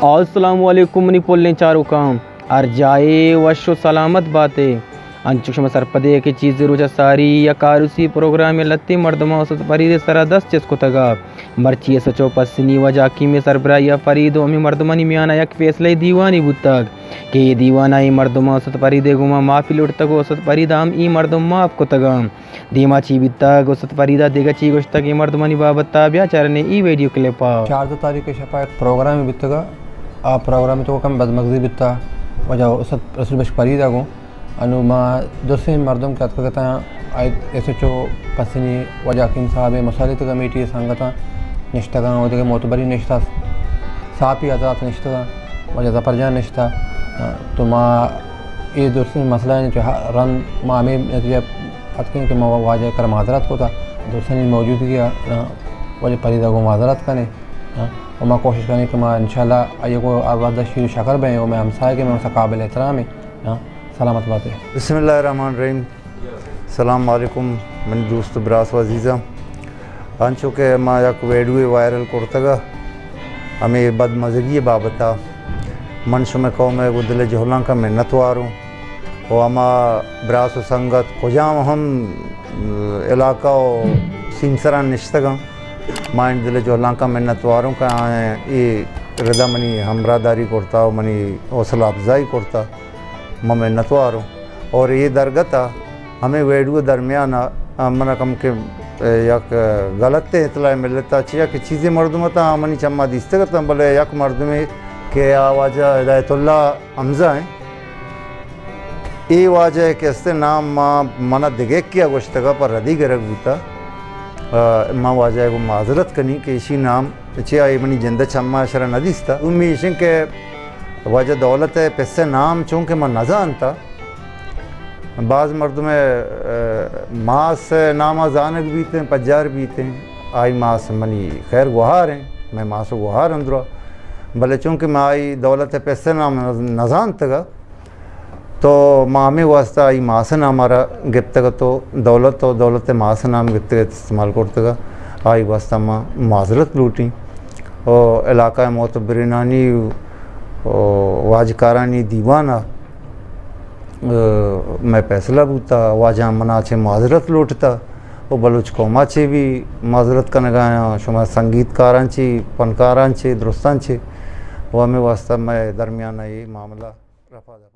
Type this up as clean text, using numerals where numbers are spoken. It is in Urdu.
السلام علیکم منی پولنے چارو کام ارجائے وشو سلامت باتیں انچکشم سرپدے کی چیز روچا ساری یا کاروسی پروگرام لتی مردمہ وسط فرید سرا دست چس کو تگا مرچی سچو پسنی وجہ کی میں سربراہ یا فرید و امی مردمانی میانا یک فیصلہ دیوانی بودتاگ کہ یہ دیوانہ ای مردمہ وسط فرید گما معافی لوٹتگو وسط فرید ہم ای مردم معاف کو تگا دیما چی بیتاگ وسط فریدہ دیگا چی گوشتاگ ای مردمانی بابت تابعہ چارنے ای ویڈیو کلپا 4 تاریخ شفا ایک پروگرام بیتگا آ پروگرام تو کم بدمغزی بیتا وجہ وسط رسول بش فرید آگو انو ما دوسرے مردم کے اتکا کہتا ہے ایسے چو پسنی وجہ کن صاحب مسالت کمیٹی سنگتا نشتگا و دیگه معتبری نشتا صاحبی ازاد نشتگا وجہ زفر جان نشتا تو ما یہ دوسرے مسئلہ ہے جو رن ما ہمیں نتیجہ اتکیں کہ ما واجہ کر معذرت کو تھا دوسرے موجودگی وجہ فرید آگو معذرت کرنے اور میں کوشش کریں کہ میں انشاءاللہ آئیے کو آواز شیر شکر بہیں اور میں ہمسائے کے میں اسے قابل احترام ہے سلامت باتیں. بسم اللہ الرحمن الرحیم. السلام علیکم من دوست براس و عزیزہ انچو کہ ما یک ویڈیو وائرل کرتگا ہمیں بدمزگی بابتا من شمع قوم ہے وہ دل جہلان کا منت واروں اور ہما براس و سنگت کجام ہم علاقہ و سینسران نشتگا مائن دل جہلان کا منت واروں کا یہ رضا منی ہمراہ داری کرتا و منی حوصلہ افزائی کرتا میں منت واروں اور یہ درگتا ہمیں ویڈیو درمیان منا کم کے یک غلط اطلاع ملتا چیا کہ چیزیں مردمتا منی چما دیستگتا بلے یک مردمی کہ واجہ ہدایت اللہ حمزہ ہیں ای واجہ ہے کہ اس نام منا دگیک کیا گوشتگا پر ردی گرگ ہوتا ماں واجہ کو معذرت کنی کہ اسی نام چیا منی جندہ چما شرح ندیستا امیشن کہ واجہ دولت ہے پیسے نام چونکہ میں نزانتا بعض مردم ماس نامہ زانک بیتے ہیں پجار بیتے ہیں آئی ماس منی خیر گوہار ہیں میں ماسو گوہار اندرا بلے چونکہ میں آئی دولت پیسے نام نزانتگا تو ماں ہمیں واسطہ آئی ماسن ہمارا گپتگا تو دولت ماسن نام گپتگا استعمال کرتگا آئی واسطہ ماں معذرت لوٹیں اور علاقہ معتبرینانی واجکارانی دیوانہ میں فیصلہ بوتا واجہ منا چھے معذرت لوٹتا وہ بلوچ قوما چھے بھی معذرت کا نگایا شما سنگیت کاران چھے فنکاران چھے درستان چھے وہ ہمیں واسطہ میں درمیانہ یہ معاملہ رفع